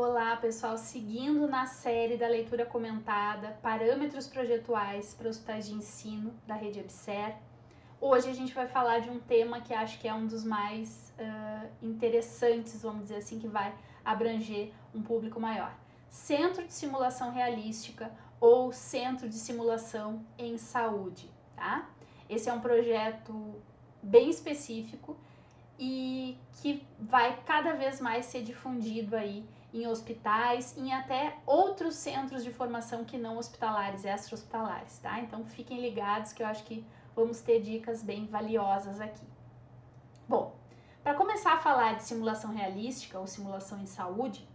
Olá, pessoal, seguindo na série da leitura comentada, parâmetros projetuais para hospitais de ensino da rede EBSER. Hoje a gente vai falar de um tema que acho que é um dos mais interessantes, vamos dizer assim, que vai abranger um público maior. Centro de Simulação Realística ou Centro de Simulação em Saúde, tá? Esse é um projeto bem específico e que vai cada vez mais ser difundido aí em hospitais, em até outros centros de formação que não hospitalares, extra-hospitalares, tá? Então fiquem ligados que eu acho que vamos ter dicas bem valiosas aqui. Bom, para começar a falar de simulação realística ou simulação em saúde,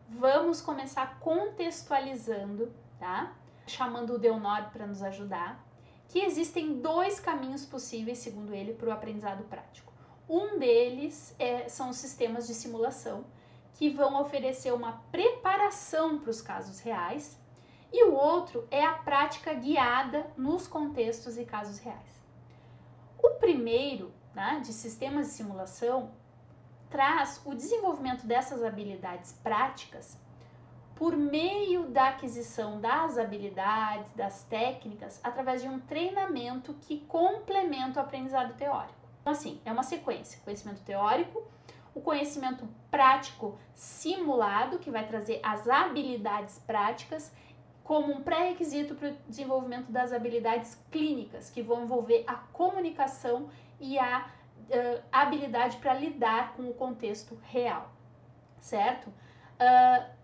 vamos começar contextualizando, tá? Chamando o Deonor para nos ajudar, que existem dois caminhos possíveis, segundo ele, para o aprendizado prático. Um deles são os sistemas de simulação, que vão oferecer uma preparação para os casos reais, e o outro é a prática guiada nos contextos e casos reais. O primeiro, né, de sistemas de simulação, traz o desenvolvimento dessas habilidades práticas por meio da aquisição das habilidades, das técnicas, através de um treinamento que complementa o aprendizado teórico. Então, assim, é uma sequência: conhecimento teórico, o conhecimento prático simulado, que vai trazer as habilidades práticas, como um pré-requisito para o desenvolvimento das habilidades clínicas, que vão envolver a comunicação e a habilidade para lidar com o contexto real, certo?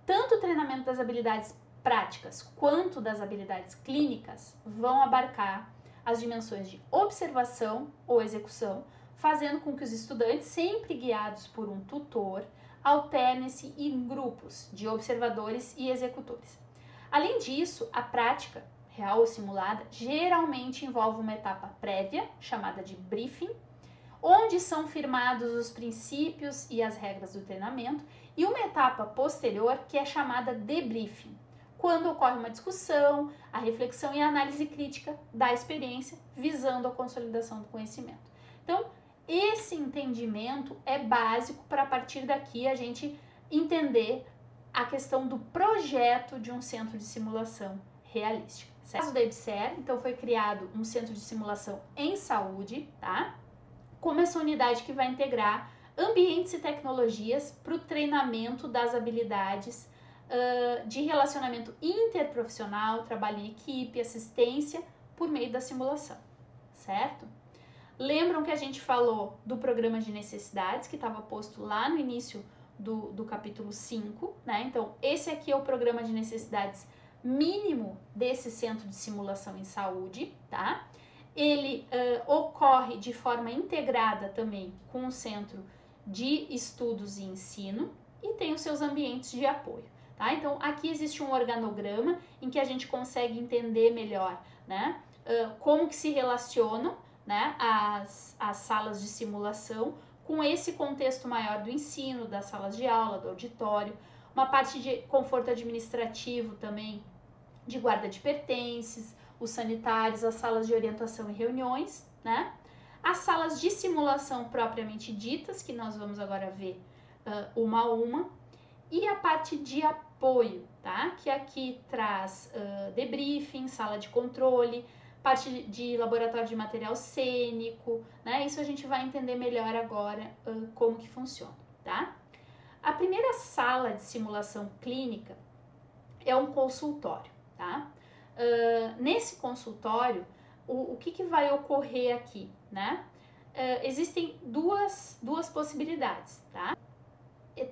Tanto o treinamento das habilidades práticas quanto das habilidades clínicas vão abarcar as dimensões de observação ou execução, fazendo com que os estudantes, sempre guiados por um tutor, alternem-se em grupos de observadores e executores. Além disso, a prática, real ou simulada, geralmente envolve uma etapa prévia, chamada de briefing, onde são firmados os princípios e as regras do treinamento, e uma etapa posterior que é chamada debriefing, quando ocorre uma discussão, a reflexão e a análise crítica da experiência, visando a consolidação do conhecimento. Então, esse entendimento é básico para, a partir daqui, a gente entender a questão do projeto de um centro de simulação realística. No caso da EBSER, então, foi criado um centro de simulação em saúde, tá? Como essa unidade que vai integrar ambientes e tecnologias para o treinamento das habilidades de relacionamento interprofissional, trabalho em equipe, assistência por meio da simulação, certo? Lembram que a gente falou do programa de necessidades, que estava posto lá no início do capítulo 5, né? Então, esse aqui é o programa de necessidades mínimo desse centro de simulação em saúde, tá? Ele ocorre de forma integrada também com o Centro de Estudos e Ensino e tem os seus ambientes de apoio, tá? Então, aqui existe um organograma em que a gente consegue entender melhor, né, como que se relacionam, né, as salas de simulação com esse contexto maior do ensino, das salas de aula, do auditório, uma parte de conforto administrativo também, de guarda de pertences, os sanitários, as salas de orientação e reuniões, né? As salas de simulação propriamente ditas, que nós vamos agora ver uma a uma, e a parte de apoio, tá? Que aqui traz debriefing, sala de controle, parte de laboratório de material cênico, né? Isso a gente vai entender melhor agora como que funciona, tá? A primeira sala de simulação clínica é um consultório, tá? Nesse consultório, o que vai ocorrer aqui, né? Existem duas possibilidades, tá?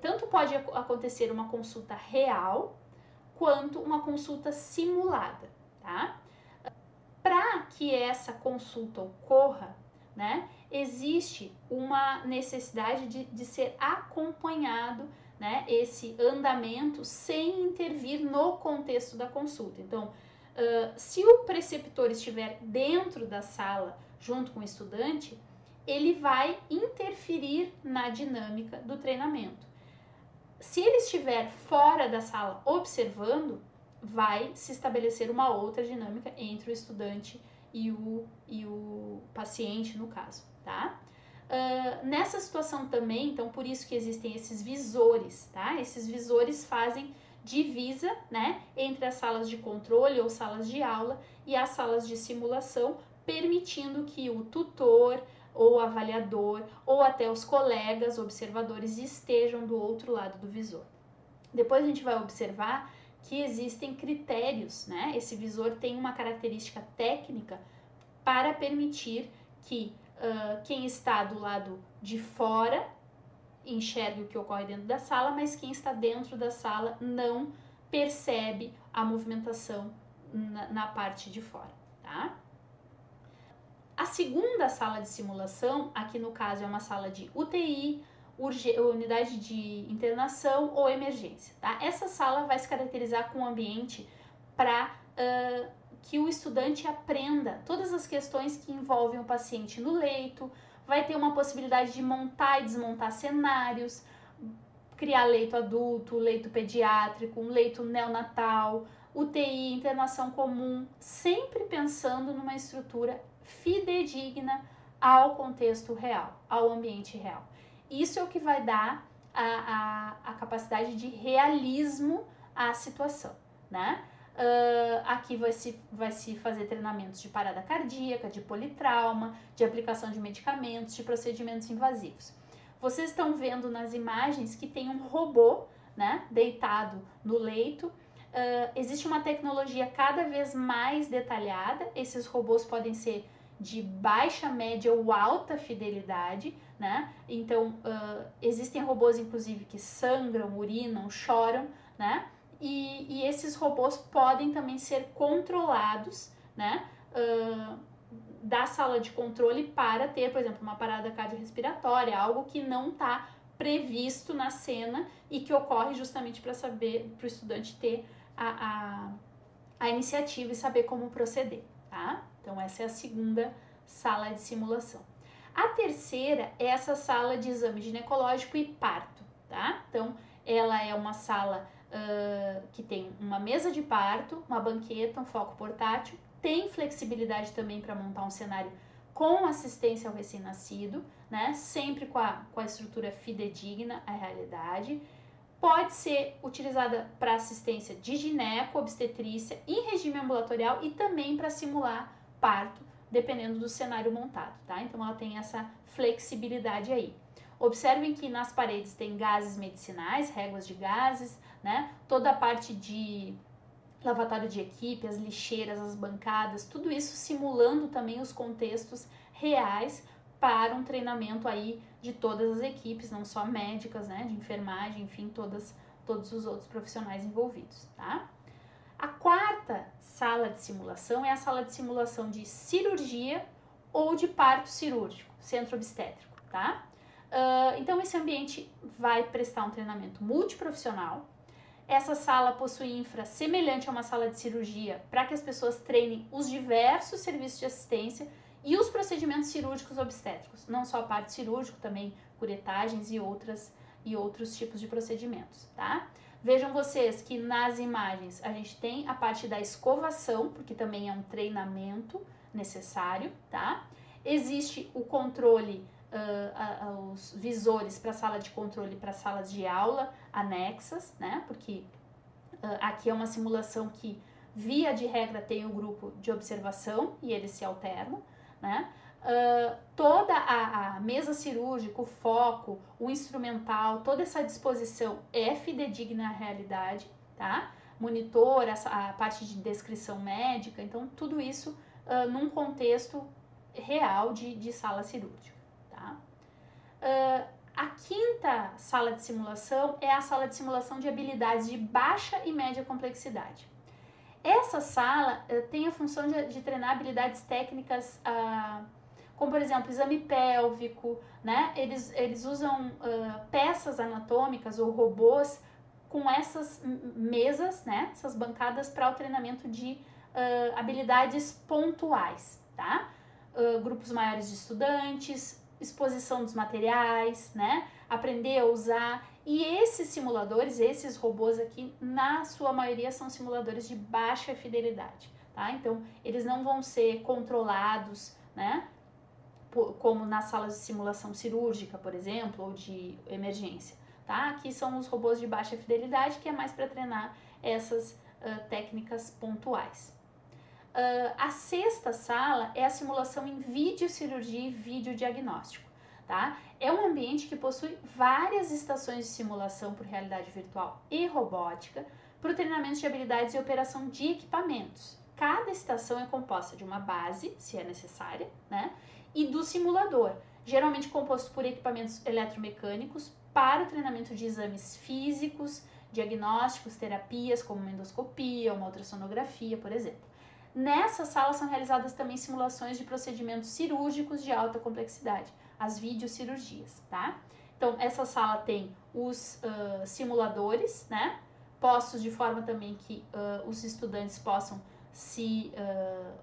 Tanto pode acontecer uma consulta real, quanto uma consulta simulada, tá? Para que essa consulta ocorra, né, existe uma necessidade de ser acompanhado, né, esse andamento sem intervir no contexto da consulta. Então, se o preceptor estiver dentro da sala junto com o estudante, ele vai interferir na dinâmica do treinamento. Se ele estiver fora da sala observando, vai se estabelecer uma outra dinâmica entre o estudante e o paciente, no caso, tá? Nessa situação também, então por isso que existem esses visores, tá? Esses visores fazem divisa, né, entre as salas de controle ou salas de aula e as salas de simulação, permitindo que o tutor ou avaliador ou até os colegas observadores estejam do outro lado do visor. Depois a gente vai observar que existem critérios, né? Esse visor tem uma característica técnica para permitir que quem está do lado de fora enxergue o que ocorre dentro da sala, mas quem está dentro da sala não percebe a movimentação na parte de fora, tá? A segunda sala de simulação, aqui no caso é uma sala de UTI, unidade de internação ou emergência, tá? Essa sala vai se caracterizar com um ambiente para que o estudante aprenda todas as questões que envolvem o paciente no leito, vai ter uma possibilidade de montar e desmontar cenários, criar leito adulto, leito pediátrico, um leito neonatal, UTI, internação comum, sempre pensando numa estrutura fidedigna ao contexto real, ao ambiente real. Isso é o que vai dar a capacidade de realismo à situação, né? Aqui vai se fazer treinamentos de parada cardíaca, de politrauma, de aplicação de medicamentos, de procedimentos invasivos. Vocês estão vendo nas imagens que tem um robô, né, deitado no leito. Existe uma tecnologia cada vez mais detalhada. Esses robôs podem ser de baixa, média ou alta fidelidade, né? Então, existem robôs, inclusive, que sangram, urinam, choram, né? E esses robôs podem também ser controlados, né? Da sala de controle para ter, por exemplo, uma parada cardiorrespiratória, algo que não está previsto na cena e que ocorre justamente para saber, para o estudante ter a iniciativa e saber como proceder, tá? Então, essa é a segunda sala de simulação. A terceira é essa sala de exame ginecológico e parto, tá? Então, ela é uma sala que tem uma mesa de parto, uma banqueta, um foco portátil, tem flexibilidade também para montar um cenário com assistência ao recém-nascido, né? Sempre com a estrutura fidedigna à realidade. Pode ser utilizada para assistência de gineco, obstetrícia, em regime ambulatorial e também para simular parto, dependendo do cenário montado, tá? Então, ela tem essa flexibilidade aí. Observem que nas paredes tem gases medicinais, réguas de gases, né? Toda a parte de lavatório de equipe, as lixeiras, as bancadas, tudo isso simulando também os contextos reais para um treinamento aí de todas as equipes, não só médicas, né, de enfermagem, enfim, todos os outros profissionais envolvidos, tá? A quarta sala de simulação é a sala de simulação de cirurgia ou de parto cirúrgico, centro obstétrico, tá? Então, esse ambiente vai prestar um treinamento multiprofissional. Essa sala possui infra semelhante a uma sala de cirurgia para que as pessoas treinem os diversos serviços de assistência e os procedimentos cirúrgicos obstétricos, não só a parte cirúrgica, também curetagens e outros tipos de procedimentos, tá? Vejam vocês que nas imagens a gente tem a parte da escovação, porque também é um treinamento necessário, tá? Existe o controle, os visores para sala de controle e para salas de aula anexas, né? Porque aqui é uma simulação que, via de regra, tem o grupo de observação e eles se alternam, né? Toda a mesa cirúrgica, o foco, o instrumental, toda essa disposição é fidedigna à realidade, tá? Monitor, a parte de descrição médica, então tudo isso num contexto real de sala cirúrgica, tá? A quinta sala de simulação é a sala de simulação de habilidades de baixa e média complexidade. Essa sala tem a função de treinar habilidades técnicas, como por exemplo, exame pélvico, né? Eles usam peças anatômicas ou robôs com essas mesas, né? Essas bancadas para o treinamento de habilidades pontuais, tá? Grupos maiores de estudantes, exposição dos materiais, né? Aprender a usar. E esses simuladores, esses robôs aqui, na sua maioria são simuladores de baixa fidelidade, tá? Então, eles não vão ser controlados, né, como nas salas de simulação cirúrgica, por exemplo, ou de emergência, tá? Aqui são os robôs de baixa fidelidade, que é mais para treinar essas técnicas pontuais. A sexta sala é a simulação em videocirurgia e videodiagnóstico, tá? É um ambiente que possui várias estações de simulação por realidade virtual e robótica para o treinamento de habilidades e operação de equipamentos. Cada estação é composta de uma base, se é necessária, né? E do simulador, geralmente composto por equipamentos eletromecânicos para o treinamento de exames físicos, diagnósticos, terapias, como uma endoscopia, uma ultrassonografia, por exemplo. Nessa sala são realizadas também simulações de procedimentos cirúrgicos de alta complexidade, as videocirurgias, tá? Então, essa sala tem os simuladores, né? Postos de forma também que os estudantes possam se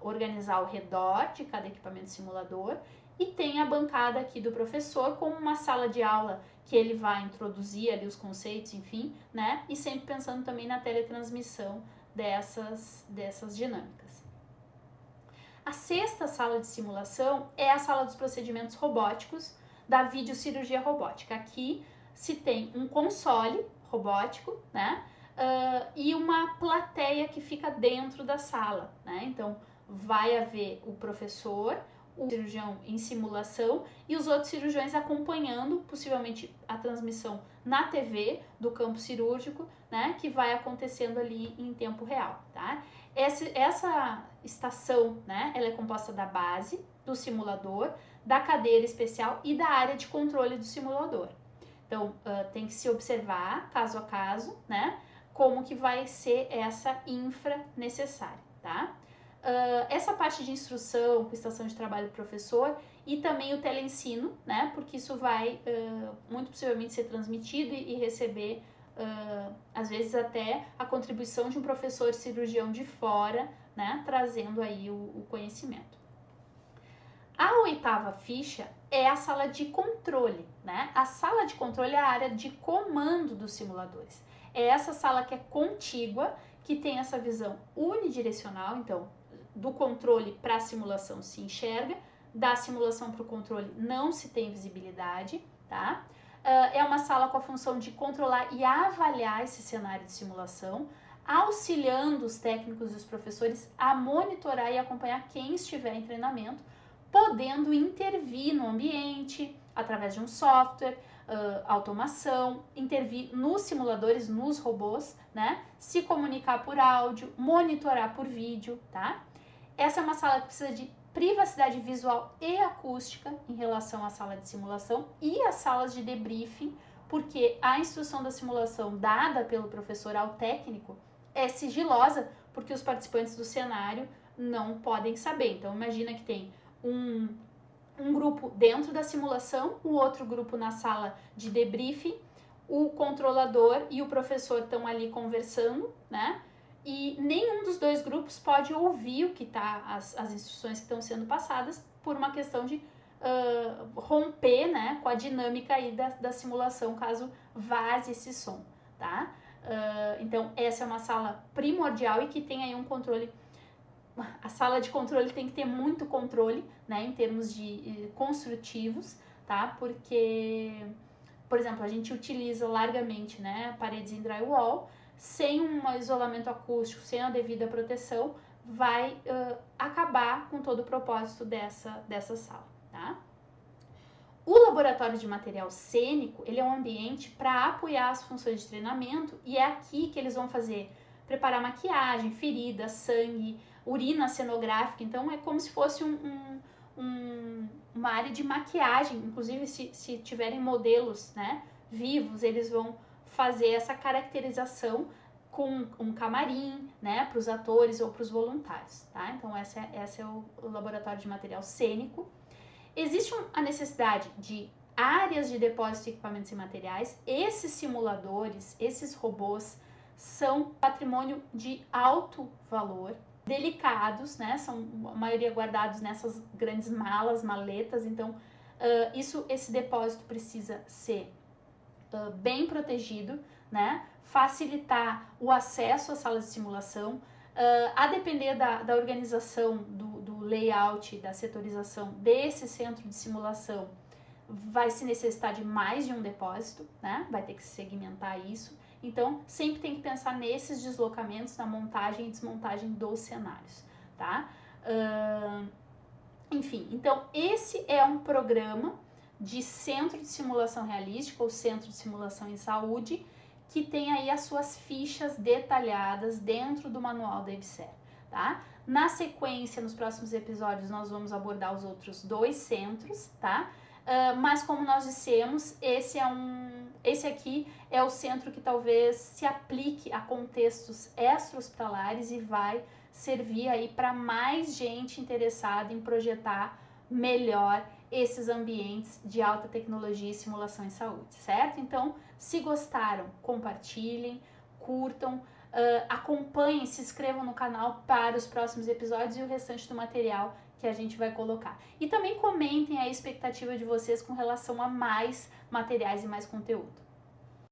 organizar ao redor de cada equipamento simulador, e tem a bancada aqui do professor como uma sala de aula que ele vai introduzir ali os conceitos, enfim, né? E sempre pensando também na teletransmissão dessas dinâmicas. A sexta sala de simulação é a sala dos procedimentos robóticos da videocirurgia robótica. Aqui se tem um console robótico, né? E uma plateia que fica dentro da sala, né? Então, vai haver o professor, o cirurgião em simulação e os outros cirurgiões acompanhando, possivelmente, a transmissão na TV do campo cirúrgico, né? Que vai acontecendo ali em tempo real, tá? Essa estação, né? Ela é composta da base, do simulador, da cadeira especial e da área de controle do simulador. Então, tem que se observar, caso a caso, né? Como que vai ser essa infra necessária, tá? Essa parte de instrução, com estação de trabalho do professor e também o teleensino, né? Porque isso vai muito possivelmente ser transmitido e receber, às vezes até a contribuição de um professor cirurgião de fora, né? Trazendo aí o conhecimento. A oitava ficha é a sala de controle, né? A sala de controle é a área de comando dos simuladores. É essa sala que é contígua, que tem essa visão unidirecional, então, do controle para a simulação se enxerga, da simulação para o controle não se tem visibilidade, tá? É uma sala com a função de controlar e avaliar esse cenário de simulação, auxiliando os técnicos e os professores a monitorar e acompanhar quem estiver em treinamento, podendo intervir no ambiente através de um software, automação, intervir nos simuladores, nos robôs, né? Se comunicar por áudio, monitorar por vídeo, tá? Essa é uma sala que precisa de privacidade visual e acústica em relação à sala de simulação e às salas de debriefing, porque a instrução da simulação dada pelo professor ao técnico é sigilosa, porque os participantes do cenário não podem saber. Então, imagina que tem um grupo dentro da simulação, o outro grupo na sala de debriefing, o controlador e o professor estão ali conversando, né? E nenhum dos dois grupos pode ouvir o que tá, as instruções que estão sendo passadas, por uma questão de romper, né, com a dinâmica aí da simulação, caso vaze esse som, tá? Então, essa é uma sala primordial e que tem aí um controle. A sala de controle tem que ter muito controle, né, em termos de construtivos, tá? Porque, por exemplo, a gente utiliza largamente, né, paredes em drywall, sem um isolamento acústico, sem a devida proteção, vai acabar com todo o propósito dessa sala, tá? O laboratório de material cênico, ele é um ambiente para apoiar as funções de treinamento, e é aqui que eles vão preparar maquiagem, ferida, sangue, urina cenográfica. Então é como se fosse uma área de maquiagem. Inclusive, se tiverem modelos, né, vivos, eles vão fazer essa caracterização com um camarim, né, para os atores ou para os voluntários, tá? Então esse é o laboratório de material cênico. Existe a necessidade de áreas de depósito de equipamentos e materiais. Esses simuladores, esses robôs, são patrimônio de alto valor, delicados, né? São a maioria guardados nessas grandes maletas. Então, esse depósito precisa ser bem protegido, né? Facilitar o acesso às salas de simulação. A depender da organização do layout, da setorização desse centro de simulação, vai se necessitar de mais de um depósito, né? Vai ter que segmentar isso. Então, sempre tem que pensar nesses deslocamentos na montagem e desmontagem dos cenários, tá? Enfim, então esse é um programa de centro de simulação realística ou centro de simulação em saúde que tem aí as suas fichas detalhadas dentro do manual da EBSER, tá? Na sequência, nos próximos episódios, nós vamos abordar os outros 2 centros, tá? Mas como nós dissemos, esse aqui é o centro que talvez se aplique a contextos extra-hospitalares e vai servir aí para mais gente interessada em projetar melhor esses ambientes de alta tecnologia e simulação em saúde, certo? Então, se gostaram, compartilhem, curtam, acompanhem, se inscrevam no canal para os próximos episódios e o restante do material que a gente vai colocar. E também comentem a expectativa de vocês com relação a mais materiais e mais conteúdo.